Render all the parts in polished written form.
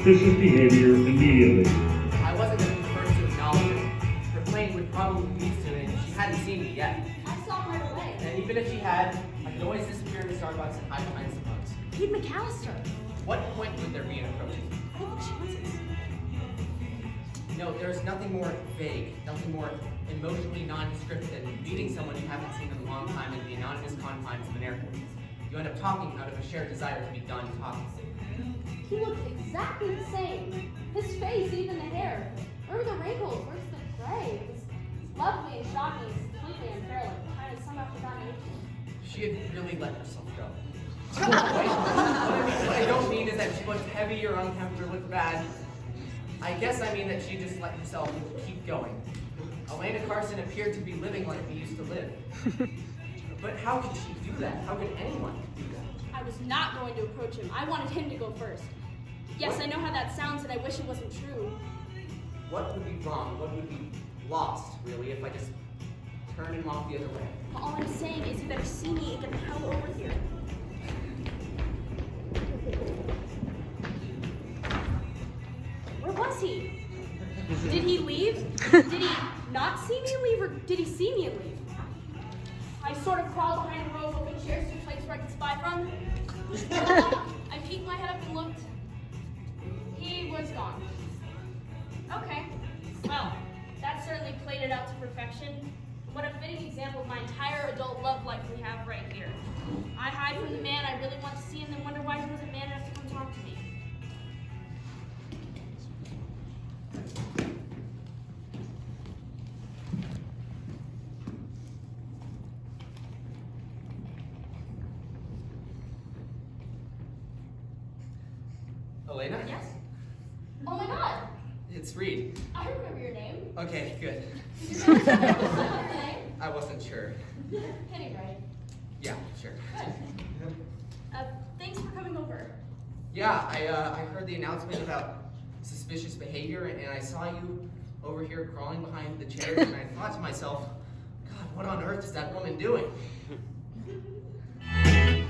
suspicious behavior immediately. I wasn't going to be the first to acknowledge it. Her plane would probably be soon, and she hadn't seen me yet. I saw him right away. And even if she had, I could always disappear into Starbucks and hide behind some bugs. Pete McAllister. What point would there be in approaching? I don't think she wants us. No, there's nothing more vague, nothing more emotionally nondescript than meeting someone you haven't seen in a long time in the anonymous confines of an airport. You end up talking out of a shared desire to be done talking. He looked exactly the same. His face, even the hair. Where were the wrinkles? Where's the gray? It was lovely and shocking, completely unfair, like kind of somehow forgotten nature. She had really let herself go. What I don't mean is that she looked heavy or unkempt or looked bad. I guess I mean that she just let herself keep going. Elena Carson appeared to be living like we used to live. But how could she do that? How could anyone do that? I was not going to approach him. I wanted him to go first. Yes, I know how that sounds, and I wish it wasn't true. What would be wrong? What would be lost, really, if I just turned and walked the other way? All I'm saying is you better see me and get the hell over here. Where was he? Did he leave? Did he not see me leave, or did he see me leave? I sort of crawled behind a row of open chairs to a place where I could spy from. I peeked my head up and looked. He was gone. Okay. Well, that certainly played it out to perfection. What a fitting example of my entire adult love life we have right here. I hide from the man I really want to see and then wonder why he wasn't man enough to come talk to me. Elena? Yes? Oh my god! It's Reed. I remember your name. Okay, good. Did you know your name? I wasn't sure. Penny, right? Yeah, sure. Good. Thanks for coming over. Yeah, I heard the announcement about suspicious behavior, and I saw you over here crawling behind the chairs, and I thought to myself, God, what on earth is that woman doing? I'm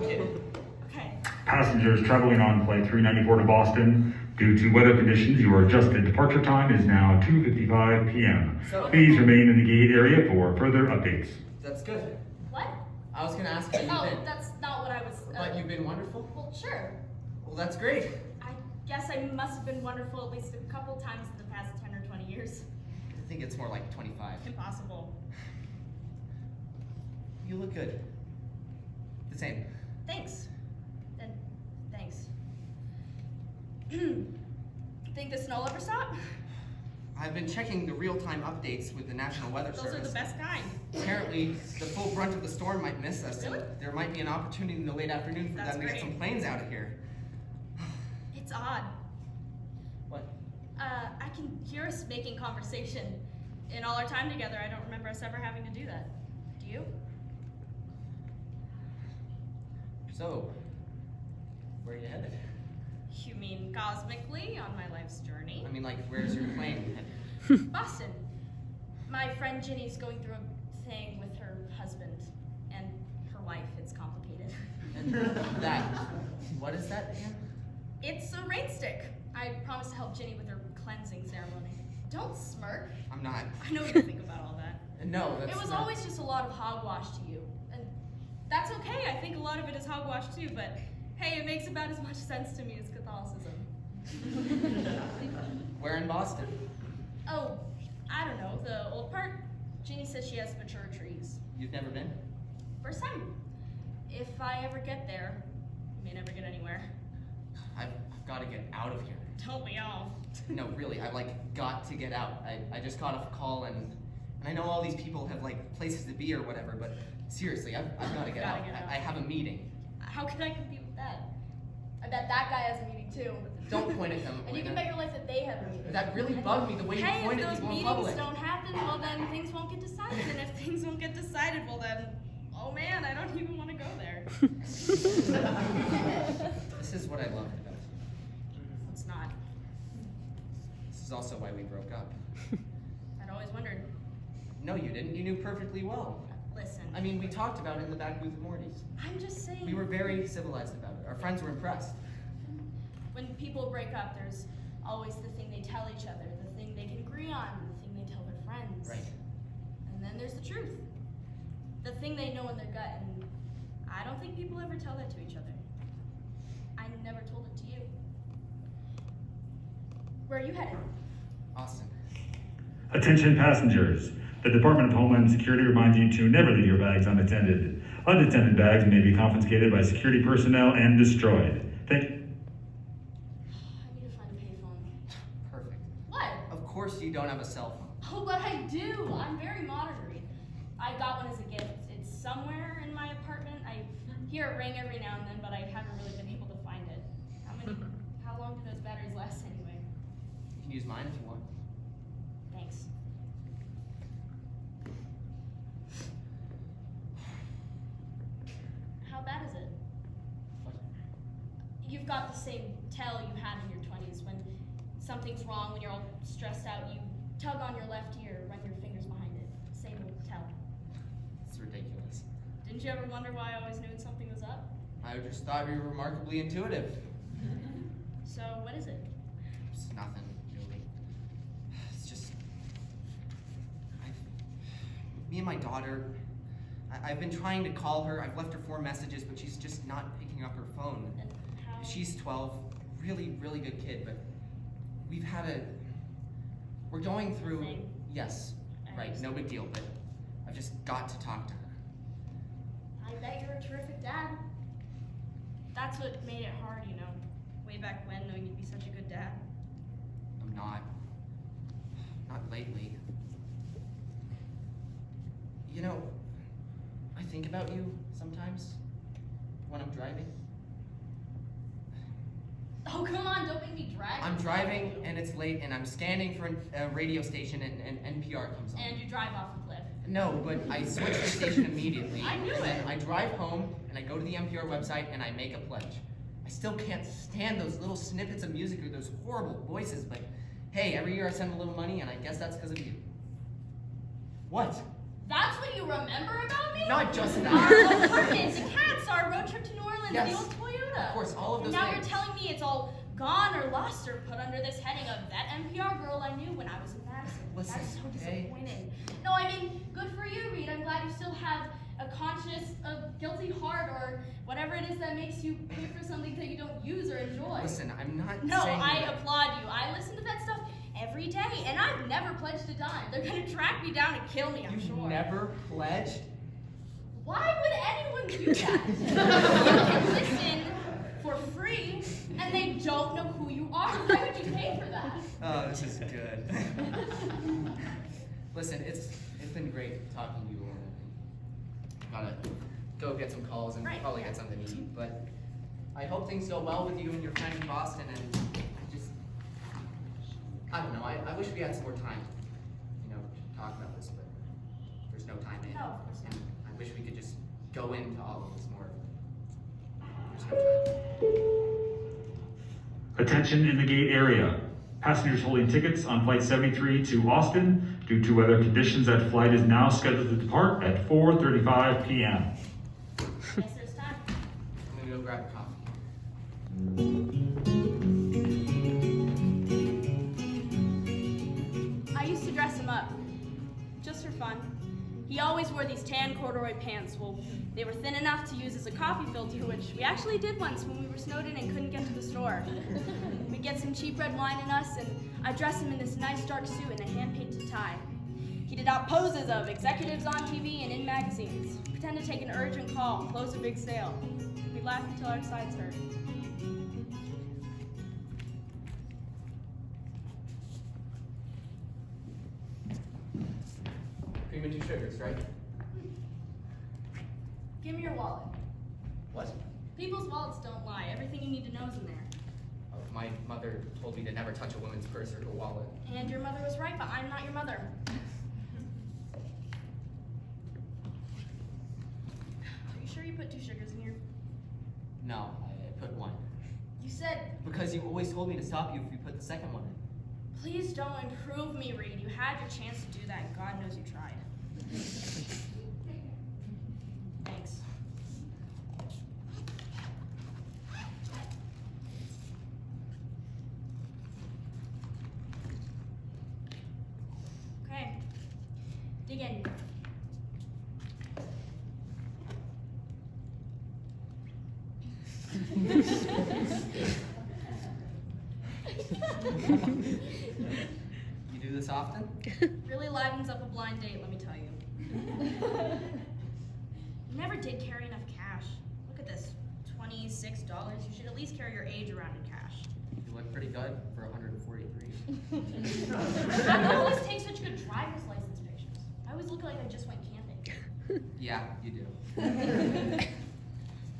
kidding. Okay. Passengers traveling on Flight 394 to Boston, due to weather conditions, your adjusted departure time is now 2:55 p.m. So- Please remain in the gate area for further updates. That's good. What? I was gonna ask how you've Oh, been. that's not what I was. But you've been wonderful? Well, sure. Well, that's great. I guess I must have been wonderful at least a couple times in the past 10 or 20 years. I think it's more like 25. Impossible. You look good. The same. Thanks. And thanks. Think the snow will ever stop? I've been checking the real-time updates with the National Weather Those Service. are the best kind. Apparently, the full brunt of the storm might miss us. Really? And there might be an opportunity in the late afternoon for That's them to get great. some planes out of here. It's odd. What? I can hear us making conversation. In all our time together, I don't remember us ever having to do that. Do you? So, where are you headed? You mean cosmically on my life's journey? I mean, like, where's your plane headed? Boston. My friend Ginny's going through a thing with her husband and her wife. It's complicated. And that, what is that again? It's a rain stick. I promised to help Ginny with her cleansing ceremony. Don't smirk. I'm not. I know you think about all that. No, that's It was not- always just a lot of hogwash to you. And that's okay. I think a lot of it is hogwash too, but hey, it makes about as much sense to me as Catholicism. Where in Boston? Oh, I don't know, the old part? Ginny says she has mature trees. You've never been? First time. If I ever get there, may never get anywhere. I've got to get out of here. Don't we all? No, really, I've got to get out. I just got off a call and I know all these people have places to be or whatever, but seriously, I've got to get Gotta out. get out. I have a meeting. How can I compete with that? I bet that guy has a meeting too. Don't point at them. And you can Elena. bet your life that they have a meeting. That really bugged me, the way you Hey, point if at those people in meetings public. don't happen, well then things won't get decided. And if things won't get decided, well then, oh man, I don't even want to go there. This is what I loved about you. It's not. This is also why we broke up. I'd always wondered. No, you didn't. You knew perfectly well. Listen, I mean, we talked about it in the back booth at Morty's. I'm just saying. We were very civilized about it. Our friends were impressed. When people break up, there's always the thing they tell each other, the thing they can agree on, the thing they tell their friends. Right. And then there's the truth. The thing they know in their gut, and I don't think people ever tell that to each other. I never told it to you. Where are you headed? Austin. Attention passengers. The Department of Homeland Security reminds you to never leave your bags unattended. Unattended bags may be confiscated by security personnel and destroyed. Thank you. I need to find a payphone. Perfect. What? Of course you don't have a cell phone. Oh, but I do. I'm very modern, Reed. I got one as a gift. It's somewhere in my apartment. I hear it ring every now and then, but I haven't really been able to find it. How long do those batteries last anyway? You can use mine if you want. Thanks. How bad is it? What? You've got the same tell you had in your 20s when something's wrong, when you're all stressed out, you tug on your left ear, run your fingers behind it. Same old tell. It's ridiculous. Didn't you ever wonder why I always knew when something was up? I just thought you were remarkably intuitive. So, what is it? It's nothing, really. It's just... Me and my daughter... I've been trying to call her. I've left her 4 messages, but she's just not picking up her phone. And how? She's 12. Really, really good kid, but we've had a... We're going through... Thing. Yes, I right, no understand. big deal, but I've just got to talk to her. I bet you're a terrific dad. That's what made it hard, you know. Way back when, knowing you'd be such a good dad. I'm not. Not lately. You know, I think about you sometimes when I'm driving. Oh, come on, don't make me drag I'm you. driving and it's late and I'm standing for a radio station and NPR comes on. And you drive off a cliff. No, but I switch the station immediately. I knew and then it. I drive home and I go to the NPR website and I make a pledge. I still can't stand those little snippets of music or those horrible voices, but hey, every year I send a little money and I guess that's because of you. What? That's what you remember about me? Not just Our that. apartment, the cats, our road trip to New Orleans, Yes. the old Toyota. Of course, all of And those now things. you're telling me it's all gone or lost or put under this heading of that NPR girl I knew when I was in Madison. Listen, That's so okay? disappointing. No, I mean, good for you, Reed. I'm glad you still have a conscious, a guilty heart, or whatever it is that makes you pay for something that you don't use or enjoy. Listen, I'm not No, saying I that- applaud you. I listen to that stuff every day, and I've never pledged a dime. They're gonna track me down and kill me, I'm You've sure. never pledged? Why would anyone do that? You can listen for free, and they don't know who you are. Why would you pay for that? Oh, this is good. Listen, it's been great talking to you. Gotta go get some calls and Right, probably yeah. get something to eat, but I hope things go well with you and your friend in Boston, and I don't know, I wish we had some more time, you know, to talk about this, but there's no time in. No, of course not. And I wish we could just go into all of this more. There's no time. Attention in the gate area. Passengers holding tickets on Flight 73 to Austin due to weather conditions. That flight is now scheduled to depart at 4:35 p.m. Guess there's time. I'm gonna go grab a coffee. I used to dress him up, just for fun. He always wore these tan corduroy pants. Well, they were thin enough to use as a coffee filter, which we actually did once when we were snowed in and couldn't get to the store. We'd get some cheap red wine in us, and I'd dress him in this nice dark suit and a hand-painted tie. He did out poses of executives on TV and in magazines, pretend to take an urgent call and close a big sale. We'd laugh until our sides hurt. Cream and 2 sugars, right? Give me your wallet. What? People's wallets don't lie. Everything you need to know is in there. Oh, my mother told me to never touch a woman's purse or her wallet. And your mother was right, but I'm not your mother. Are you sure you put 2 sugars in here? No, I put 1. You said, Because you always told me to stop you if you put the second one in. please don't improve me, Reed. You had your chance to do that, and God knows you tried. Thanks. again. You do this often? Really livens up a blind date, let me tell you. You never did carry enough cash. Look at this, $26. You should at least carry your age around in cash. You look pretty good for 143. How do you always take such good driver's license pictures? I always look like I just went camping. Yeah, you do.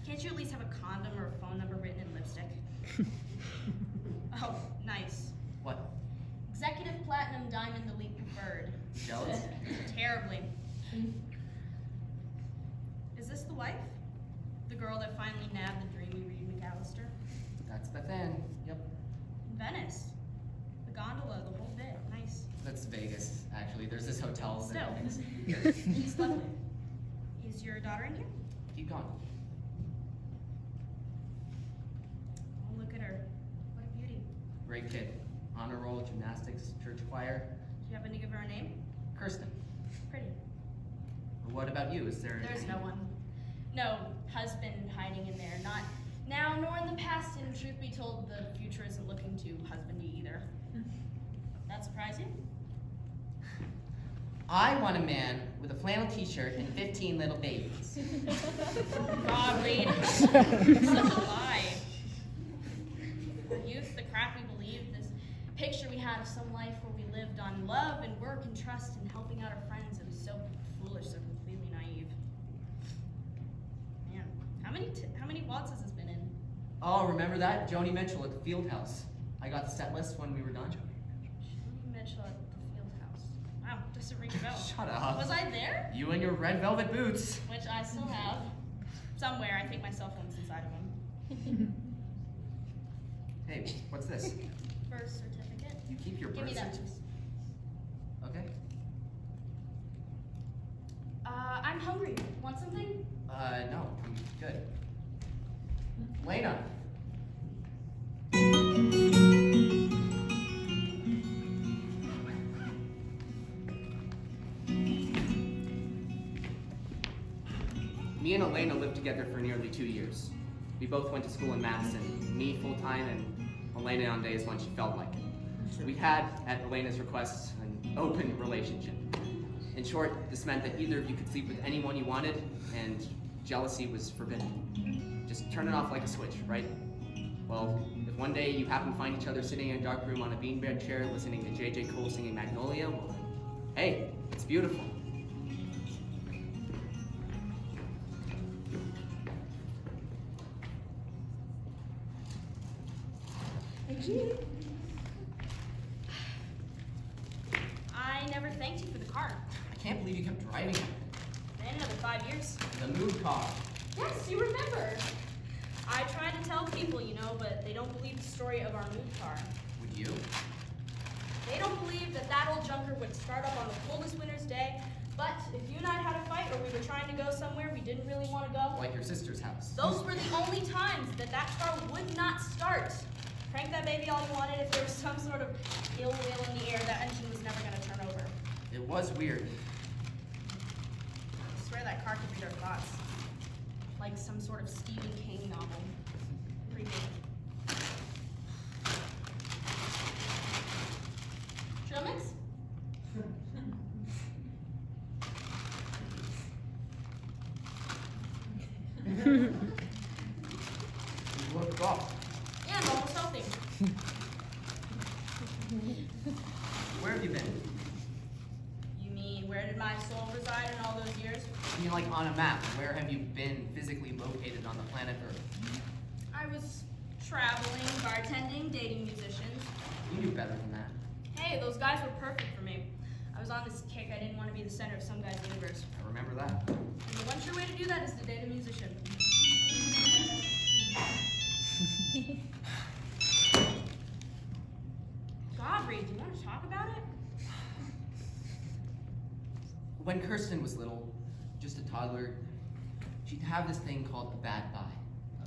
Can't you at least have a condom or a phone number written in lipstick? Oh, nice. What? Executive Platinum Diamond Elite Preferred. Jealous? Terribly. Is this the wife? The girl that finally nabbed the dreamy Reed McAllister? That's Bethan. Yep. Venice. The gondola, the whole bit. Nice. That's Vegas, actually. There's this hotel. Still. She's lovely. Is your daughter in here? Keep going. Oh, look at her. What a beauty. Great kid. Honor roll, gymnastics, church choir. Do you happen to give her a name? Kirsten. Pretty. What about you? Is there There's no one. No husband hiding in there. Not now nor in the past, and truth be told, the future isn't looking too husbandy either. That surprise you? I want a man with a flannel t-shirt and 15 little babies. God, Reed. Such a lie. The youth, the crap we believed, this picture we had of some life where we lived on love and work and trust and helping out our friends. It was so foolish, so completely naive. Man, how many waltzes has this been in? Oh, remember that? Joni Mitchell at the Field House. I got the set list when we were done. Joni Mitchell at the Field House. Wow, doesn't ring a bell. Shut up. Was I there? You and your red velvet boots. Which I still have. Somewhere, I think my cell phone's inside of them. Hey, what's this? Birth certificate. You keep your Give birth me that. certificate? Okay. I'm hungry. Want something? No, I'm good. Lena. Me and Elena lived together for nearly 2 years. We both went to school in Madison, me full-time and Elena on days when she felt like it. We had, at Elena's request, an open relationship. In short, this meant that either of you could sleep with anyone you wanted, and jealousy was forbidden. Just turn it off like a switch, right? Well, if one day you happen to find each other sitting in a dark room on a beanbag chair listening to J.J. Cole singing Magnolia, well, hey, it's beautiful. I never thanked you for the car. I can't believe you kept driving it. Then another 5 years. The mood car. Yes, you remember. I try to tell people, but they don't believe the story of our mood car. Would you? They don't believe that old junker would start up on the coldest winter's day. But if you and I had a fight or we were trying to go somewhere we didn't really want to go, Like your sister's house. those were the only times that car would not start. Crank that baby all you wanted. If there was some sort of ill will in the air, that engine was never going to turn over. It was weird. I swear that car could read our thoughts. Like some sort of Stephen King novel. Creepy. Trail mix? You look off. Yeah, I'm almost healthy. Where have you been? You mean, where did my soul reside in all those years? I mean, like on a map. Where have you been physically located on the planet Earth? I was traveling, bartending, dating musicians. You knew better than that. Hey, those guys were perfect for me. I was on this kick. I didn't want to be the center of some guy's universe. I remember that. And the one sure way to do that is to date a musician. God, Reed, do you want to talk about it? When Kirsten was little, just a toddler, she'd have this thing called a bad bye.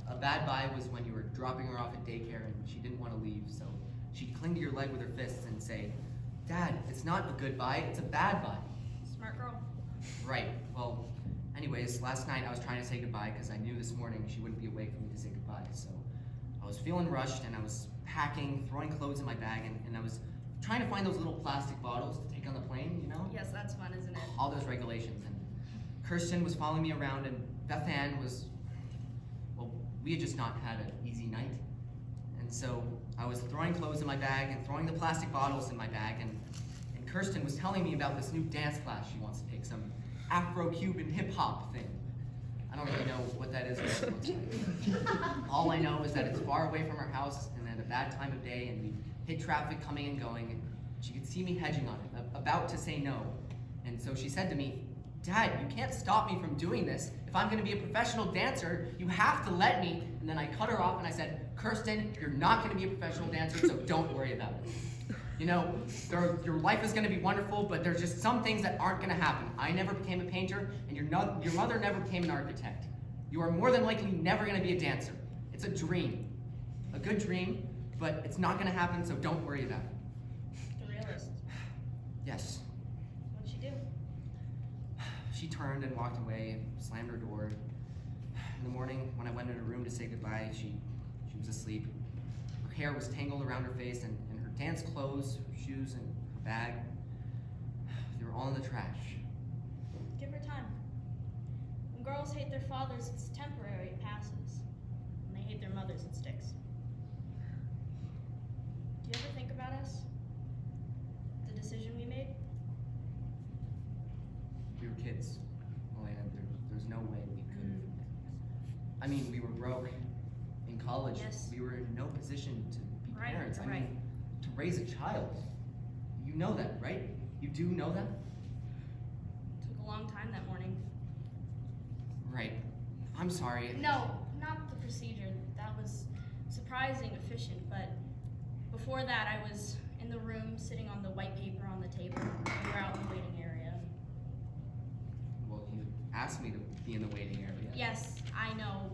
A bad bye was when you were dropping her off at daycare and she didn't want to leave, so she'd cling to your leg with her fists and say, "Dad, it's not a good bye, it's a bad bye." Smart girl. Right. Well, anyways, last night I was trying to say goodbye because I knew this morning she wouldn't be awake for me to say goodbye. So I was feeling rushed and I was packing, throwing clothes in my bag, and I was trying to find those little plastic bottles to take on the plane, you know? Yes, that's fun, isn't it? All those regulations. And Kirsten was following me around, and Beth Ann was, well, we had just not had an easy night. And so I was throwing clothes in my bag and throwing the plastic bottles in my bag, and Kirsten was telling me about this new dance class she wants to take, some Afro-Cuban hip-hop thing. I don't really know what that is or what it looks like. All I know is that it's far away from our house and at a bad time of day, and we hit traffic coming and going, and she could see me hedging on it, about to say no. And so she said to me, "Dad, you can't stop me from doing this. If I'm gonna be a professional dancer, you have to let me." And then I cut her off and I said, "Kirsten, you're not gonna be a professional dancer, so don't worry about it. You know, your life is gonna be wonderful, but there's just some things that aren't gonna happen. I never became a painter, and your mother never became an architect. You are more than likely never gonna be a dancer. It's a dream, a good dream, but it's not gonna happen, so don't worry about it." The realist. Yes. What'd she do? She turned and walked away and slammed her door. In the morning, when I went in her room to say goodbye, she was asleep. Her hair was tangled around her face, and her dance clothes, her shoes, and her bag, they were all in the trash. Give her time. When girls hate their fathers, it's temporary, it passes. When they hate their mothers, it sticks. Do you ever think about us? The decision we made? We were kids, Elena. There's no way we could. I mean, we were broke. In college, Yes. we were in no position to be Right, parents. I right. mean, to raise a child. You know that, right? You do know that? Took a long time that morning. Right. I'm sorry. No, not the procedure. That was surprising, efficient, but before that I was in the room sitting on the white paper on the table. We were out in the waiting area. Well, you asked me to be in the waiting area. Yes, I know.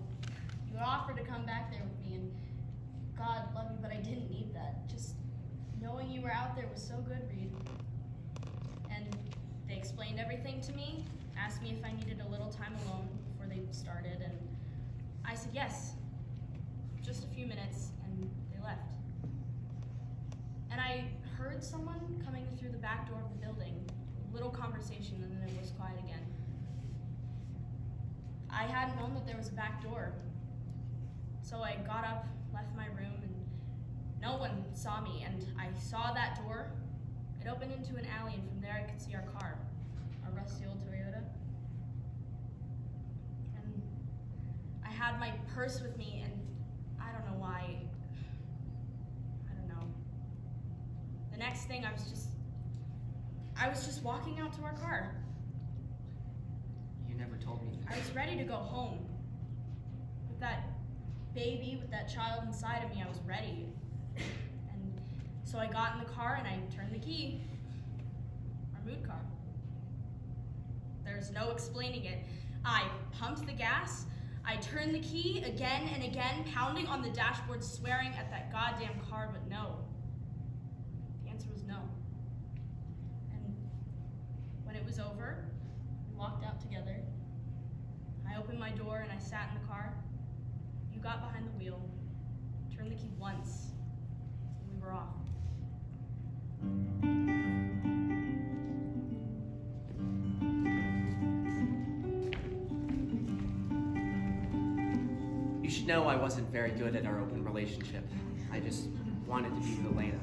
You offered to come back there with me, and God love you, but I didn't need that. Just knowing you were out there was so good, Reed. And they explained everything to me, asked me if I needed a little time alone before they started, and I said yes. Just a few minutes, and they left. And I heard someone coming through the back door of the building, a little conversation, and then it was quiet again. I hadn't known that there was a back door. So I got up, left my room, and no one saw me, and I saw that door. It opened into an alley, and from there I could see our car, our rusty old Toyota. And I had my purse with me, and I don't know why. I don't know. The next thing I was just walking out to our car. You never told me that. I was ready to go home. With that baby, with that child inside of me, I was ready. And so I got in the car and I turned the key. Our mood car. There's no explaining it. I pumped the gas, I turned the key again and again, pounding on the dashboard, swearing at that goddamn car, but no. The answer was no. And when it was over, we walked out together. I opened my door and I sat in the car. You got behind the wheel, turned the key once, and we were off. You should know I wasn't very good at our open relationship. I just wanted to be with Elena.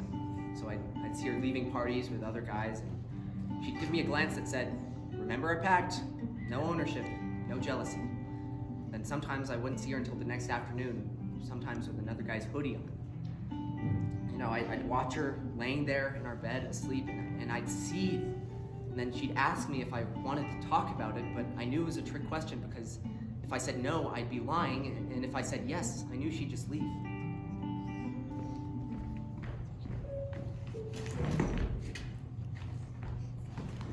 So I'd see her leaving parties with other guys, and she'd give me a glance that said, "Remember our pact, no ownership, no jealousy." Then sometimes I wouldn't see her until the next afternoon, sometimes with another guy's hoodie on. You know, I'd watch her laying there in our bed asleep, and I'd seethe. And then she'd ask me if I wanted to talk about it, but I knew it was a trick question because if I said no, I'd be lying, and if I said yes, I knew she'd just leave.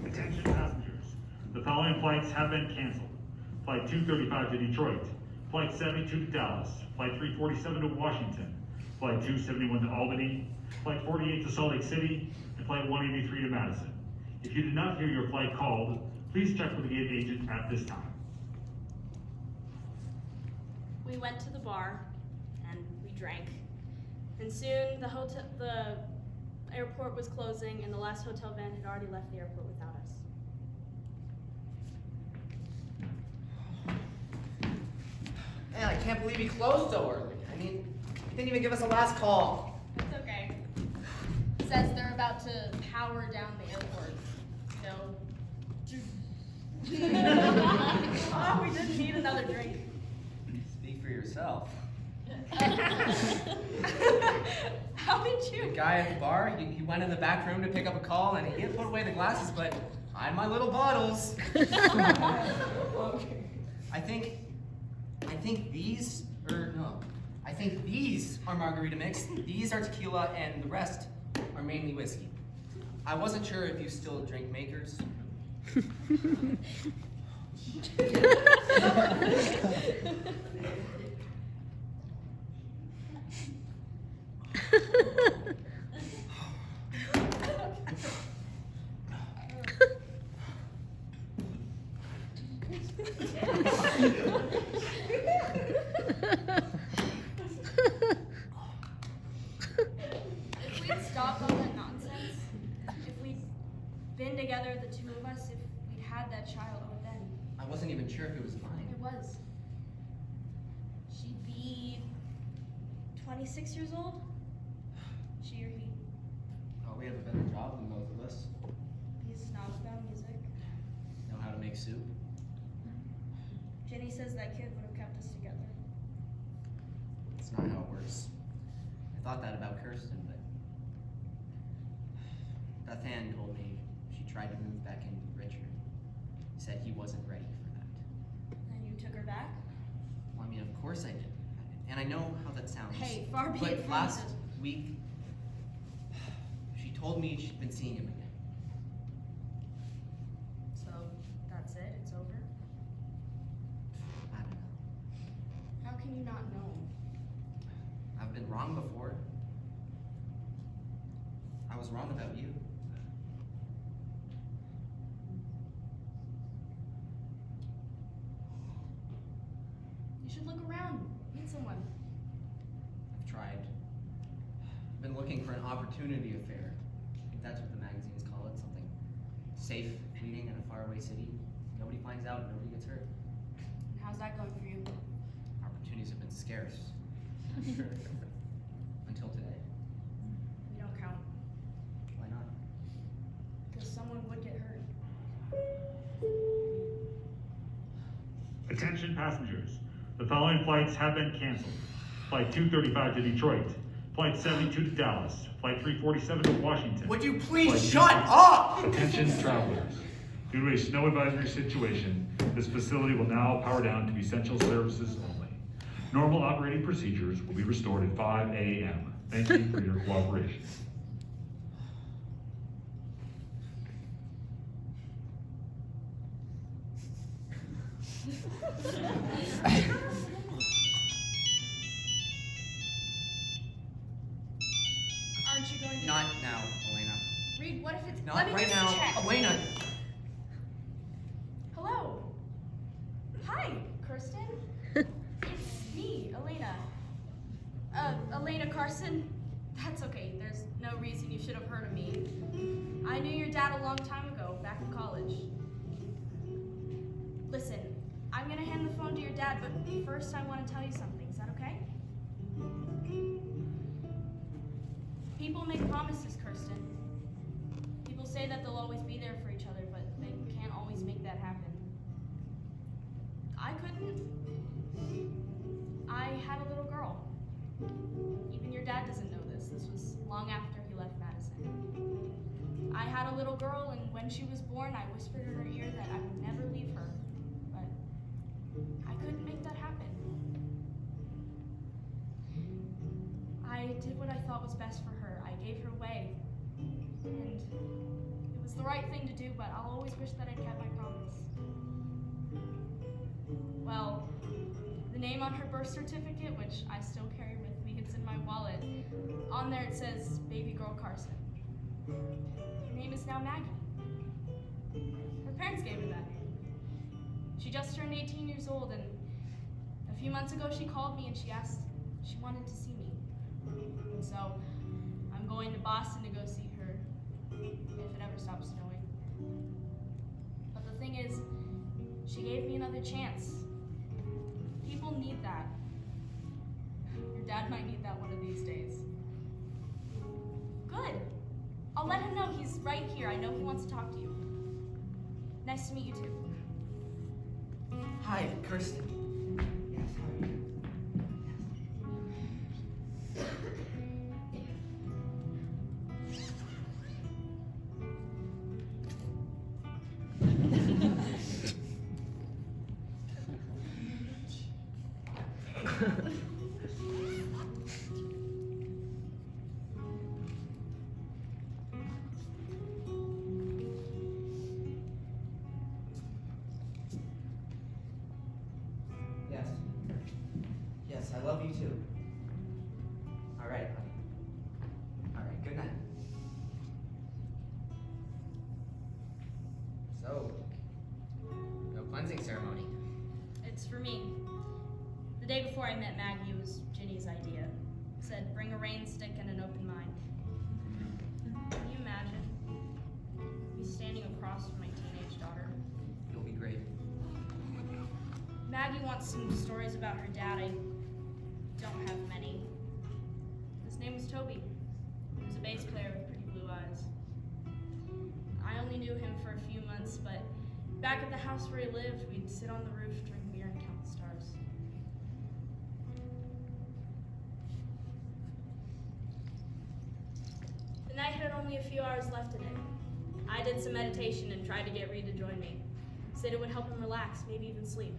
Attention passengers. The following flights have been canceled. Flight 235 to Detroit. Flight 72 to Dallas. Flight 347 to Washington. Flight 271 to Albany. Flight 48 to Salt Lake City. And Flight 183 to Madison. If you did not hear your flight called, please check with the gate agent at this time. We went to the bar and we drank. And soon the airport was closing and the last hotel van had already left the airport without us. Man, I can't believe he closed so early. I mean, he didn't even give us a last call. It's okay. Says they're about to power down the airport. Oh, we didn't need another drink. Speak for yourself. How did The you? guy at the bar, he went in the back room to pick up a call and he had put away the glasses, but I had my little bottles. I think these are margarita mix, these are tequila, and the rest are mainly whiskey. I wasn't sure if you still drink makers. If we'd stopped all that nonsense, if we'd been together, the two of us, if we'd had that child, but then I wasn't even sure if it was mine. it was. She'd be 26 years old? She or he? Oh, we have a better job than both of us. He's a snob about music. Know how to make soup. Jenny says that kid would have kept us together. That's not how it works. I thought that about Kirsten, but Beth Ann told me she tried to move back in with Richard. Said he wasn't ready for that. And you took her back? Well, I mean, of course I did. And I know how that sounds. Hey, far be but it from last me week, she told me she'd been seeing him again. So, that's it? It's over? I don't know. How can you not know? I've been wrong before. I was wrong about you. You should look around. Meet someone. I've tried. I've been looking for an opportunity affair. I think that's what the magazines call it. Something safe, fleeting in a faraway city. Nobody finds out, nobody gets hurt. How's that going for you? Opportunities have been scarce. Until today. We don't count. Why not? Because someone would get hurt. Attention passengers. The following flights have been canceled. Flight 235 to Detroit. Flight 72 to Dallas. Flight 347 to Washington. Would you please Flight shut 260 up? Attention travelers. Due to a snow advisory situation, this facility will now power down to essential services only. Normal operating procedures will be restored at 5 a.m. Thank you for your cooperation. Aren't you going to... Not now, Elena. Reed, what if it's... Not Let me right just now. check. Elena! Hello. Hi, Kirsten. It's me, Elena. Elena Carson. That's okay. There's no reason you should have heard of me. I knew your dad a long time ago, back in college. Listen, I'm gonna hand the phone to your dad, but first I want to tell you something. Is that okay? People make promises, Kirsten. People say that they'll always be there for each other, but they can't always make that happen. I couldn't. I had a little girl. Even your dad doesn't know this. This was long after he left Madison. I had a little girl, and when she was born, I whispered in her ear that I would never leave her. But I couldn't make that happen. I did what I thought was best for her. I gave her away. And it was the right thing to do, but I'll always wish that I'd kept my promise. Well, the name on her birth certificate, which I still carry with me, it's in my wallet. On there it says, Baby Girl Carson. Her name is now Maggie. Her parents gave her that name. She just turned 18 years old, and a few months ago she called me and she asked, she wanted to see me. And so, I'm going to Boston to go see her, if it ever stops snowing. But the thing is, she gave me another chance. People need that. Your dad might need that one of these days. Good. I'll let him know he's right here. I know he wants to talk to you. Nice to meet you too. Hi, Kirsten. Yes, how are you? Yes. Yes, I love you too. All right, honey. All right, good night. So, no cleansing ceremony. It's for me. The day before I met Maggie, it was Ginny's idea. Said, bring a rain stick and an open mind. Can you imagine? Me standing across from my teenage daughter. You'll be great. Maggie wants some stories about her dad. I don't have many. His name was Toby. He was a bass player with pretty blue eyes. I only knew him for a few months, but back at the house where he lived, we'd sit on the roof, drink beer, and count the stars. The night had only a few hours left in it. I did some meditation and tried to get Reed to join me. Said it would help him relax, maybe even sleep.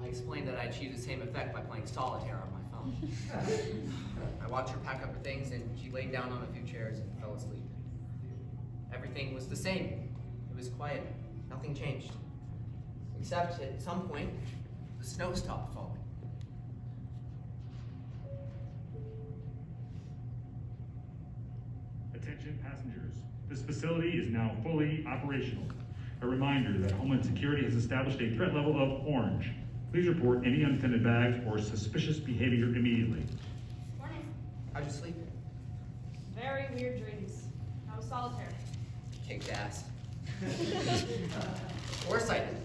I explained that I achieved the same effect by playing solitaire on my phone. I watched her pack up her things and she laid down on a few chairs and fell asleep. Everything was the same. It was quiet. Nothing changed. Except at some point, the snow stopped falling. Attention passengers, this facility is now fully operational. A reminder that Homeland Security has established a threat level of orange. Please report any unattended bags or suspicious behavior immediately. Morning. How'd you sleep? Very weird dreams. I was solitaire. Kicked ass. Or sighted.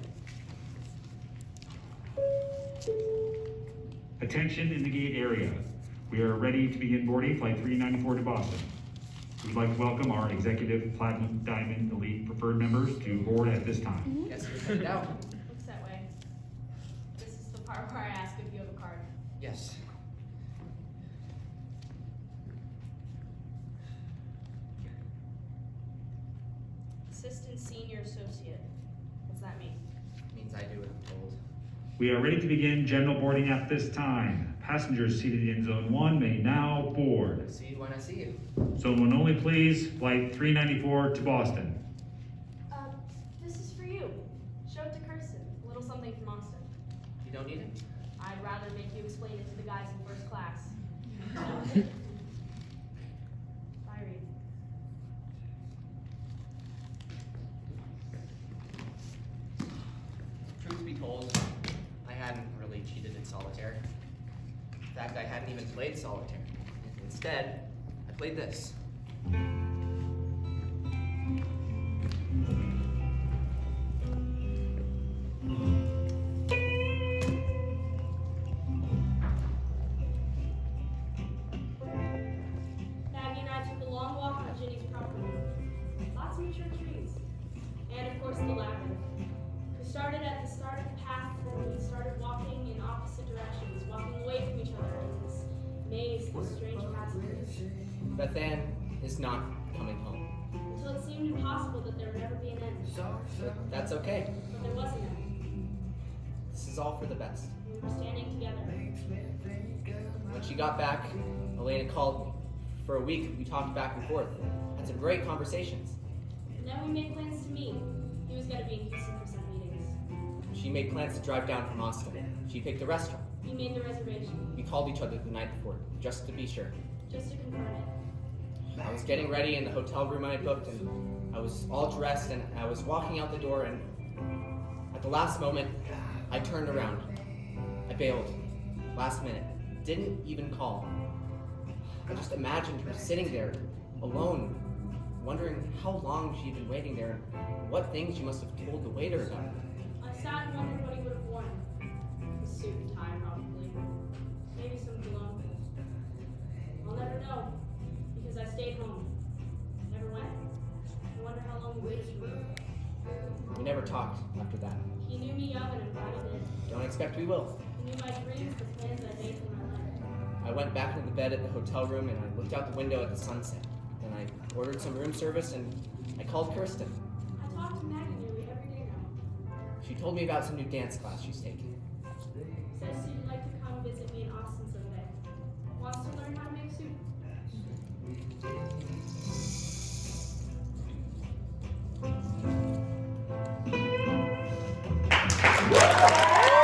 Attention in the gate area. We are ready to begin boarding Flight 394 to Boston. We would like to welcome our Executive Platinum Diamond Elite Preferred members to board at this time. Guess you're headed out. Looks that way. This is the part where I ask if you have a card. Yes. Assistant Senior Associate. What's that mean? Means I do what I'm told. We are ready to begin general boarding at this time. Passengers seated in Zone 1 may now board. See you when I see you. Zone 1 only, please. Flight 394 to Boston. This is for you. Show it to Kirsten. A little something from Austin. You don't need it? I'd rather make you explain it to the guys in first class. Bye, Reed. Truth be told, I hadn't really cheated in solitaire. In fact, I hadn't even played solitaire. Instead, I played this. Maggie and I took a long walk on Ginny's property. Lots of mature trees. And of course the labyrinth. We started at the start of the path and we started walking in opposite directions, walking away from each other in this maze, this strange passage. Beth Ann is not coming home. Until it seemed impossible that there would ever be an end. But that's okay. But there was an end. This is all for the best. We were standing together. When she got back, Elena called me. For a week, we talked back and forth. Had some great conversations. And then we made plans to meet. He was going to be in Houston for some meetings. She made plans to drive down from Austin. She picked a restaurant. We made the reservation, We called each other the night before, just to be sure. just to confirm it. I was getting ready in the hotel room I had booked, and I was all dressed, and I was walking out the door, and at the last moment, I turned around. I bailed. Last minute. Didn't even call. I just imagined her sitting there, alone, wondering how long she'd been waiting there, and what things she must have told the waiter about her. I sat and wondered what he would have worn. A suit and tie, probably. Maybe some cologne. I'll never know, because I stayed home. Never went. I wonder how long we waited for him. We never talked after that. He knew me young and I'm glad he did. Don't expect we will. He knew my dreams, the plans I made for my life. I went back into the bed at the hotel room and I looked out the window at the sunset. Then I ordered some room service and I called Kirsten. I talk to Maggie nearly every day now. She told me about some new dance class she's taking.